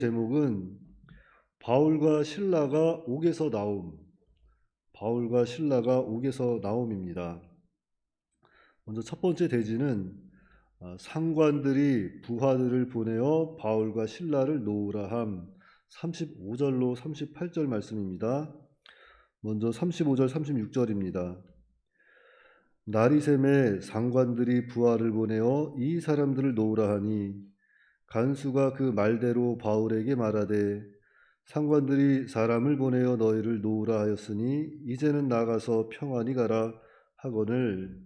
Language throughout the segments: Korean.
제목은 바울과 실라가 옥에서 나옴. 바울과 실라가 옥에서 나옴입니다. 먼저 첫 번째 대지는 상관들이 부하들을 보내어 바울과 실라를 놓으라 함. 35절로 38절 말씀입니다. 먼저 35절 36절입니다. 나리샘에 상관들이 부하를 보내어 이 사람들을 놓으라 하니 간수가 그 말대로 바울에게 말하되 상관들이 사람을 보내어 너희를 놓으라 하였으니 이제는 나가서 평안히 가라 하거늘.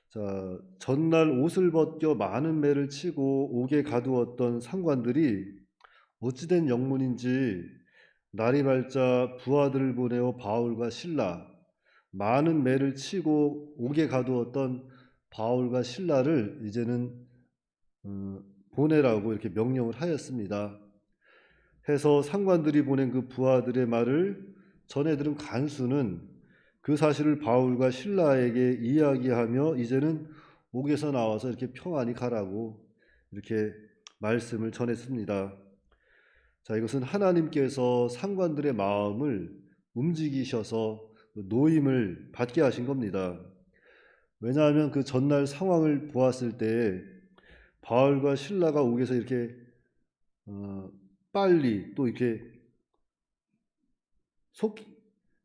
자, 전날 옷을 벗겨 많은 매를 치고 옥에 가두었던 상관들이 어찌된 영문인지 날이 밝자 부하들을 보내어 바울과 실라, 많은 매를 치고 옥에 가두었던 바울과 실라를 이제는 보내라고 이렇게 명령을 하였습니다. 해서 상관들이 보낸 그 부하들의 말을 전해들은 간수는 그 사실을 바울과 실라에게 이야기하며 이제는 옥에서 나와서 이렇게 평안히 가라고 이렇게 말씀을 전했습니다. 자, 이것은 하나님께서 상관들의 마음을 움직이셔서 노임을 받게 하신 겁니다. 왜냐하면 그 전날 상황을 보았을 때 바울과 실라가 옥에서 이렇게 빨리 또 이렇게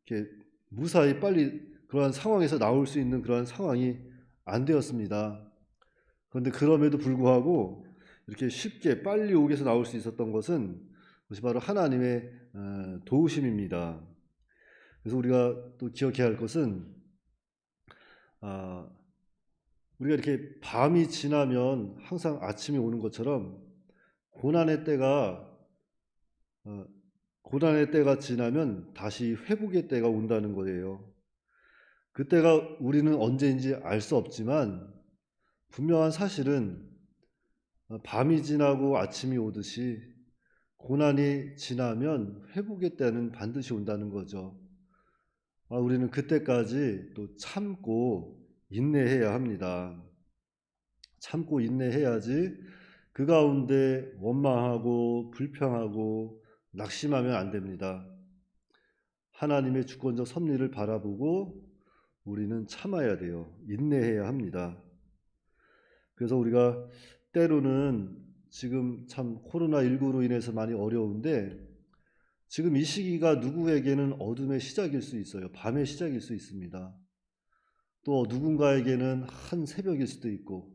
이렇게 무사히 빨리 그러한 상황에서 나올 수 있는 그러한 상황이 안 되었습니다. 그런데 그럼에도 불구하고 이렇게 쉽게 빨리 옥에서 나올 수 있었던 것은 그것이 바로 하나님의 도우심입니다. 그래서 우리가 또 기억해야 할 것은 우리가 이렇게 밤이 지나면 항상 아침이 오는 것처럼 고난의 때가 지나면 다시 회복의 때가 온다는 거예요. 그때가 우리는 언제인지 알 수 없지만 분명한 사실은 밤이 지나고 아침이 오듯이 고난이 지나면 회복의 때는 반드시 온다는 거죠. 우리는 그때까지 또 참고 인내해야 합니다. 참고 인내해야지 그 가운데 원망하고 불평하고 낙심하면 안 됩니다. 하나님의 주권적 섭리를 바라보고 우리는 참아야 돼요. 인내해야 합니다. 그래서 우리가 때로는 지금 참 코로나19로 인해서 많이 어려운데 지금 이 시기가 누구에게는 어둠의 시작일 수 있어요. 밤의 시작일 수 있습니다. 또 누군가에게는 한 새벽일 수도 있고,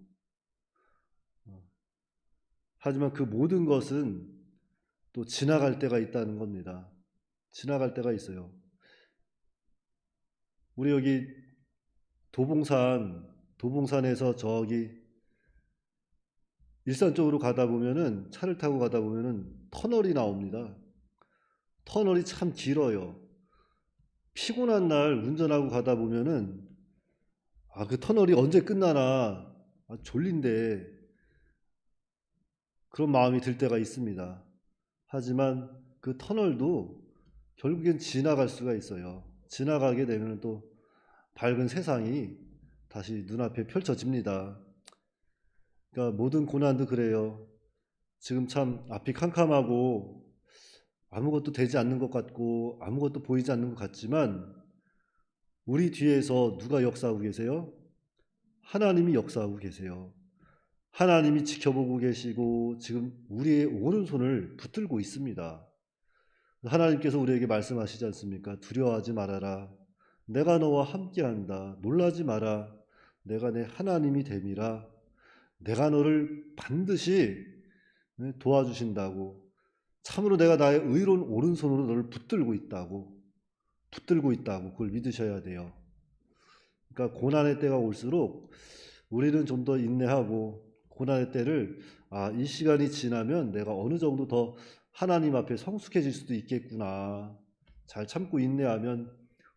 하지만 그 모든 것은 또 지나갈 때가 있다는 겁니다. 지나갈 때가 있어요. 우리 여기 도봉산에서 저기 일산 쪽으로 가다 보면은 차를 타고 가다 보면은 터널이 나옵니다. 터널이 참 길어요. 피곤한 날 운전하고 가다 보면은 그 터널이 언제 끝나나 졸린데 그런 마음이 들 때가 있습니다. 하지만 그 터널도 결국엔 지나갈 수가 있어요. 지나가게 되면 또 밝은 세상이 다시 눈앞에 펼쳐집니다. 그러니까 모든 고난도 그래요. 지금 참 앞이 캄캄하고 아무것도 되지 않는 것 같고 아무것도 보이지 않는 것 같지만 우리 뒤에서 누가 역사하고 계세요? 하나님이 역사하고 계세요. 하나님이 지켜보고 계시고 지금 우리의 오른손을 붙들고 있습니다. 하나님께서 우리에게 말씀하시지 않습니까? 두려워하지 말아라. 내가 너와 함께한다. 놀라지 마라. 내가 내 하나님이 됨이라. 내가 너를 반드시 도와주신다고. 참으로 내가 나의 의로운 오른손으로 너를 붙들고 있다고. 그걸 믿으셔야 돼요. 그러니까 고난의 때가 올수록 우리는 좀 더 인내하고 고난의 때를 이 시간이 지나면 내가 어느 정도 더 하나님 앞에 성숙해질 수도 있겠구나. 잘 참고 인내하면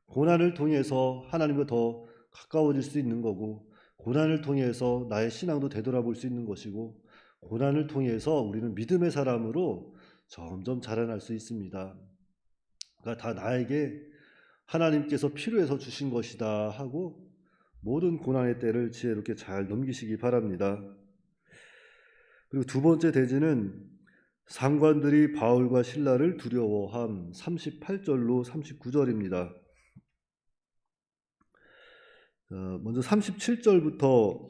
고난을 통해서 하나님과 더 가까워질 수 있는 거고 고난을 통해서 나의 신앙도 되돌아볼 수 있는 것이고 고난을 통해서 우리는 믿음의 사람으로 점점 자라날 수 있습니다. 그러니까 다 나에게 하나님께서 필요해서 주신 것이다 하고 모든 고난의 때를 지혜롭게 잘 넘기시기 바랍니다. 그리고 두 번째 대지는 상관들이 바울과 신라를 두려워함. 38절로 39절입니다. 먼저 37절부터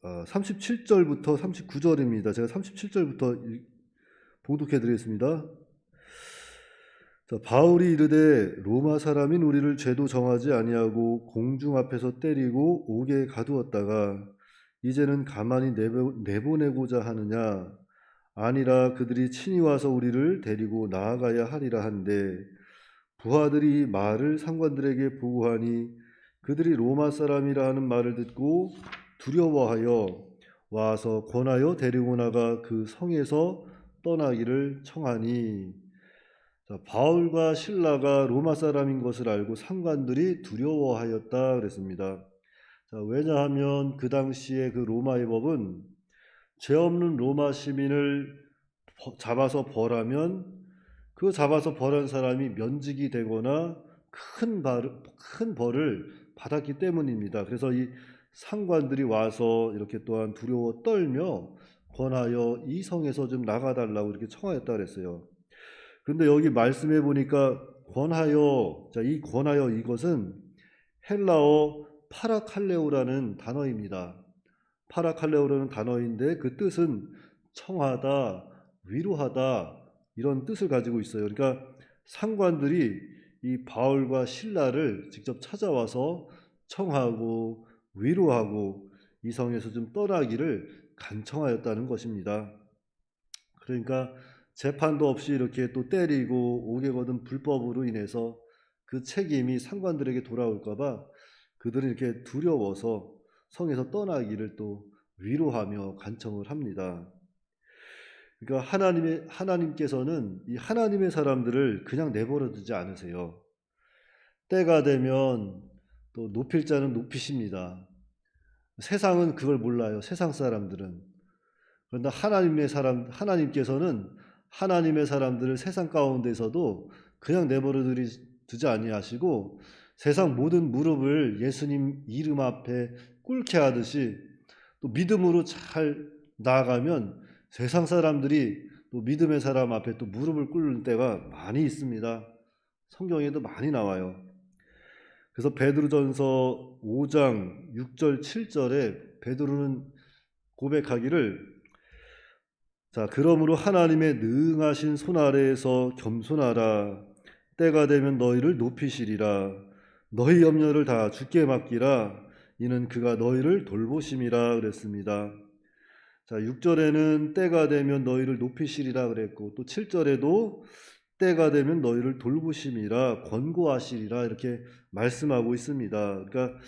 39절입니다. 제가 37절부터 봉독해 드리겠습니다. 자, 바울이 이르되 로마 사람인 우리를 죄도 정하지 아니하고 공중 앞에서 때리고 옥에 가두었다가 이제는 가만히 내보내고자 하느냐? 아니라 그들이 친히 와서 우리를 데리고 나아가야 하리라 한데 부하들이 말을 상관들에게 보고하니 그들이 로마 사람이라 하는 말을 듣고 두려워하여 와서 권하여 데리고 나가 그 성에서 떠나기를 청하니. 자, 바울과 신라가 로마 사람인 것을 알고 상관들이 두려워하였다 그랬습니다. 자, 왜냐하면 그 당시에 그 로마의 법은 죄 없는 로마 시민을 잡아서 벌하면 그 잡아서 벌한 사람이 면직이 되거나 큰 벌을 받았기 때문입니다. 그래서 이 상관들이 와서 이렇게 또한 두려워 떨며 권하여 이 성에서 좀 나가달라고 이렇게 청하였다 그랬어요. 그런데 여기 말씀해 보니까 권하여, 자, 이 권하여 이것은 헬라어 파라칼레오라는 단어입니다. 파라칼레오라는 단어인데 그 뜻은 청하다, 위로하다 이런 뜻을 가지고 있어요. 그러니까 상관들이 이 바울과 신라를 직접 찾아와서 청하고 위로하고 이 성에서 좀 떠나기를 간청하였다는 것입니다. 그러니까 재판도 없이 이렇게 또 때리고 옥에 거둔 불법으로 인해서 그 책임이 상관들에게 돌아올까봐 그들은 이렇게 두려워서 성에서 떠나기를 또 위로하며 간청을 합니다. 그러니까 하나님께서는 이 하나님의 사람들을 그냥 내버려 두지 않으세요. 때가 되면 또 높일 자는 높이십니다. 세상은 그걸 몰라요. 세상 사람들은. 그런데 하나님께서는 하나님의 사람들을 세상 가운데서도 그냥 내버려 두지 아니하시고 세상 모든 무릎을 예수님 이름 앞에 꿇게 하듯이 또 믿음으로 잘 나아가면 세상 사람들이 또 믿음의 사람 앞에 또 무릎을 꿇는 때가 많이 있습니다. 성경에도 많이 나와요. 그래서 베드로전서 5장 6절 7절에 베드로는 고백하기를, 자, 그러므로 하나님의 능하신 손 아래에서 겸손하라. 때가 되면 너희를 높이시리라. 너희 염려를 다 주께 맡기라. 이는 그가 너희를 돌보심이라 그랬습니다. 자, 6절에는 때가 되면 너희를 높이시리라 그랬고 또 7절에도 때가 되면 너희를 돌보심이라 권고하시리라 이렇게 말씀하고 있습니다. 그러니까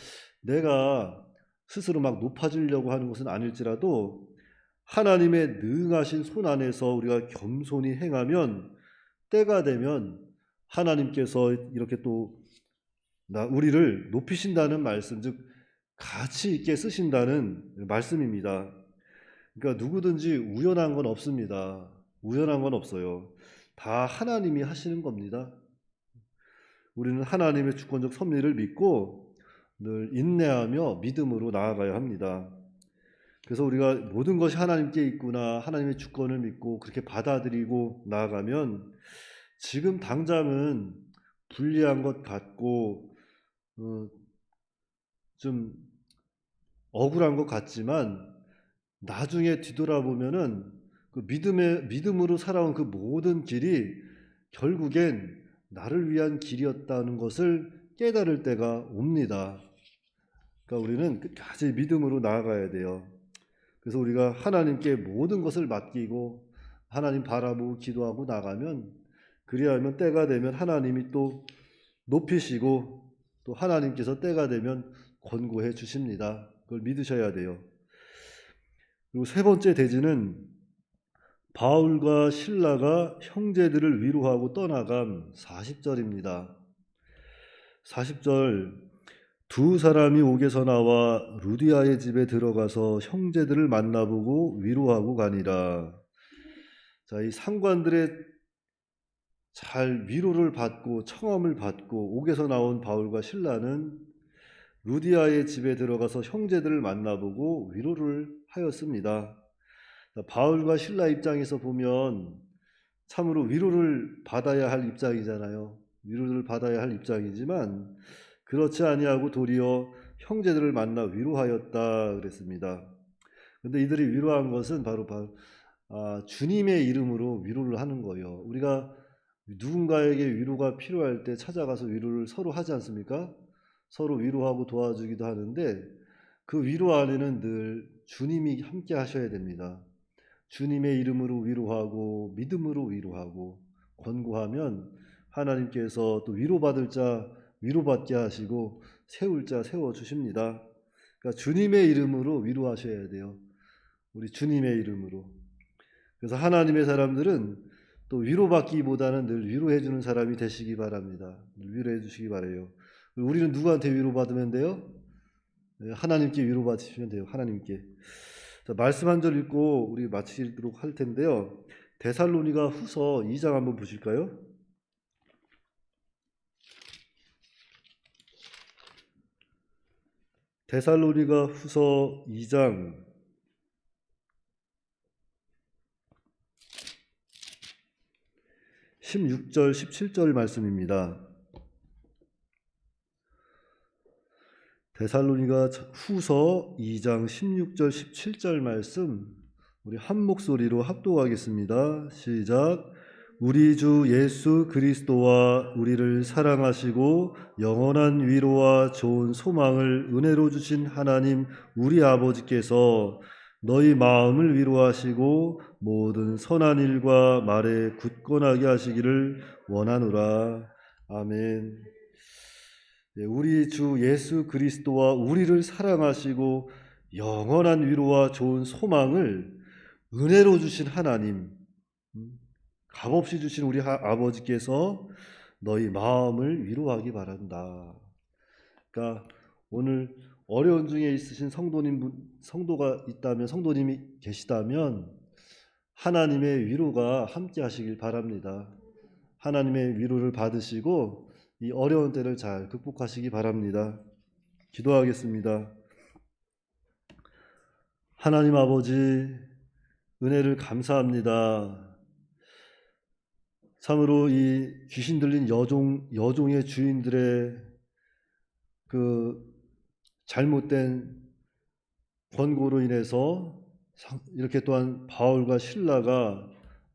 내가 스스로 막 높아지려고 하는 것은 아닐지라도 하나님의 능하신 손 안에서 우리가 겸손히 행하면 때가 되면 하나님께서 이렇게 또 우리를 높이신다는 말씀, 즉 가치 있게 쓰신다는 말씀입니다. 그러니까 누구든지 우연한 건 없습니다. 우연한 건 없어요. 다 하나님이 하시는 겁니다. 우리는 하나님의 주권적 섭리를 믿고 늘 인내하며 믿음으로 나아가야 합니다. 그래서 우리가 모든 것이 하나님께 있구나, 하나님의 주권을 믿고 그렇게 받아들이고 나아가면 지금 당장은 불리한 것 같고 좀 억울한 것 같지만 나중에 뒤돌아보면은 그 믿음으로 살아온 그 모든 길이 결국엔 나를 위한 길이었다는 것을 깨달을 때가 옵니다. 그러니까 우리는 끝까지 믿음으로 나아가야 돼요. 그래서 우리가 하나님께 모든 것을 맡기고 하나님 바라보고 기도하고 나가면, 그리하면 때가 되면 하나님이 또 높이시고 또 하나님께서 때가 되면 권고해 주십니다. 그걸 믿으셔야 돼요. 그리고 세 번째 대지는 바울과 신라가 형제들을 위로하고 떠나간 40절입니다. 40절, 두 사람이 옥에서 나와 루디아의 집에 들어가서 형제들을 만나보고 위로하고 가니라. 자, 이 상관들의 잘 위로를 받고 청함을 받고 옥에서 나온 바울과 신라는 루디아의 집에 들어가서 형제들을 만나보고 위로를 하였습니다. 바울과 실라 입장에서 보면 참으로 위로를 받아야 할 입장이잖아요. 위로를 받아야 할 입장이지만 그렇지 아니하고 도리어 형제들을 만나 위로하였다 그랬습니다. 근데 이들이 위로한 것은 바로 주님의 이름으로 위로를 하는 거예요. 우리가 누군가에게 위로가 필요할 때 찾아가서 위로를 서로 하지 않습니까? 서로 위로하고 도와주기도 하는데 그 위로 안에는 늘 주님이 함께 하셔야 됩니다. 주님의 이름으로 위로하고 믿음으로 위로하고 권고하면 하나님께서 또 위로받을 자 위로받게 하시고 세울 자 세워주십니다. 그러니까 주님의 이름으로 위로하셔야 돼요. 우리 주님의 이름으로. 그래서 하나님의 사람들은 또 위로받기보다는 늘 위로해주는 사람이 되시기 바랍니다. 늘 위로해 주시기 바라요. 우리는 누구한테 위로받으면 돼요? 하나님께 위로받으시면 돼요. 하나님께. 자, 말씀 한 절 읽고 우리 마치도록 할 텐데요. 데살로니가 후서 2장 한번 보실까요? 데살로니가 후서 2장 16절 17절 말씀입니다. 데살로니가 후서 2장 16절 17절 말씀 우리 한 목소리로 합독하겠습니다. 시작. 우리 주 예수 그리스도와 우리를 사랑하시고 영원한 위로와 좋은 소망을 은혜로 주신 하나님 우리 아버지께서 너희 마음을 위로하시고 모든 선한 일과 말에 굳건하게 하시기를 원하노라. 아멘. 우리 주 예수 그리스도와 우리를 사랑하시고 영원한 위로와 좋은 소망을 은혜로 주신 하나님, 값없이 주신 우리 아버지께서 너희 마음을 위로하기 바란다. 그러니까 오늘 어려운 중에 있으신 성도가 있다면, 성도님이 계시다면 하나님의 위로가 함께 하시길 바랍니다. 하나님의 위로를 받으시고 이 어려운 때를 잘 극복하시기 바랍니다. 기도하겠습니다. 하나님 아버지, 은혜를 감사합니다. 참으로 이 귀신 들린 여종의 주인들의 그 잘못된 권고로 인해서 이렇게 또한 바울과 실라가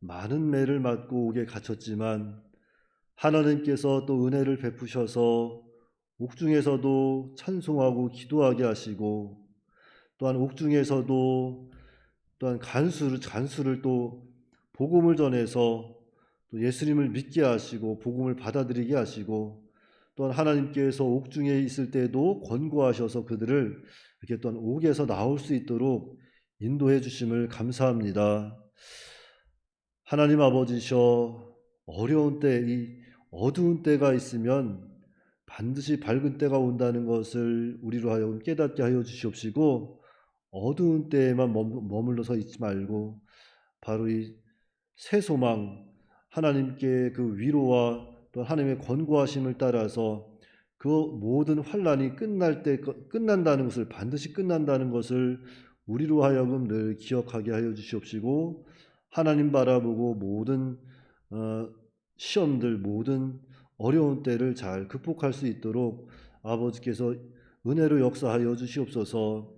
많은 매를 맞고 옥에 갇혔지만 하나님께서 또 은혜를 베푸셔서 옥중에서도 찬송하고 기도하게 하시고 또한 옥중에서도 또한 간수를 또 복음을 전해서 또 예수님을 믿게 하시고 복음을 받아들이게 하시고 또한 하나님께서 옥중에 있을 때도 권고하셔서 그들을 이렇게 또한 옥에서 나올 수 있도록 인도해 주심을 감사합니다. 하나님 아버지셔, 어려운 때, 이 어두운 때가 있으면 반드시 밝은 때가 온다는 것을 우리로 하여금 깨닫게 하여 주시옵시고 어두운 때에만 머물러서 있지 말고 바로 이 새 소망, 하나님께 그 위로와 또 하나님의 권고하심을 따라서 그 모든 환난이 끝난다는 것을, 반드시 끝난다는 것을 우리로 하여금 늘 기억하게 하여 주시옵시고 하나님 바라보고 모든 시험들, 모든 어려운 때를 잘 극복할 수 있도록 아버지께서 은혜로 역사하여 주시옵소서.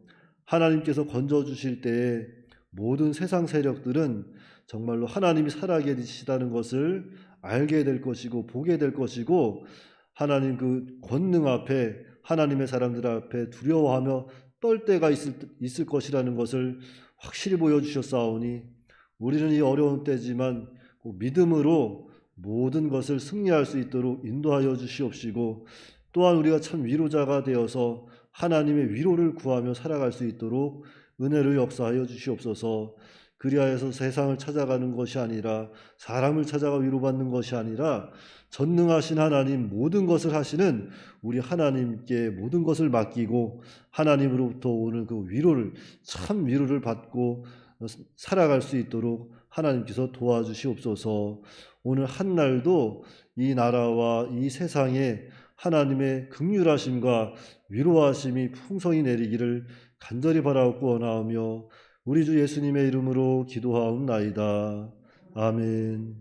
하나님께서 건져주실 때에 모든 세상 세력들은 정말로 하나님이 살아계시다는 것을 알게 될 것이고 보게 될 것이고 하나님 그 권능 앞에, 하나님의 사람들 앞에 두려워하며 떨 때가 있을 것이라는 것을 확실히 보여주셨사오니 우리는 이 어려운 때지만 믿음으로 모든 것을 승리할 수 있도록 인도하여 주시옵시고 또한 우리가 참 위로자가 되어서 하나님의 위로를 구하며 살아갈 수 있도록 은혜를 역사하여 주시옵소서. 그리하여서 세상을 찾아가는 것이 아니라 사람을 찾아가 위로받는 것이 아니라 전능하신 하나님, 모든 것을 하시는 우리 하나님께 모든 것을 맡기고 하나님으로부터 오는 그 위로를, 참 위로를 받고 살아갈 수 있도록 하나님께서 도와주시옵소서. 오늘 한날도 이 나라와 이 세상에 하나님의 긍휼하심과 위로하심이 풍성히 내리기를 간절히 바라옵고 원하오며 우리 주 예수님의 이름으로 기도하옵나이다. 아멘.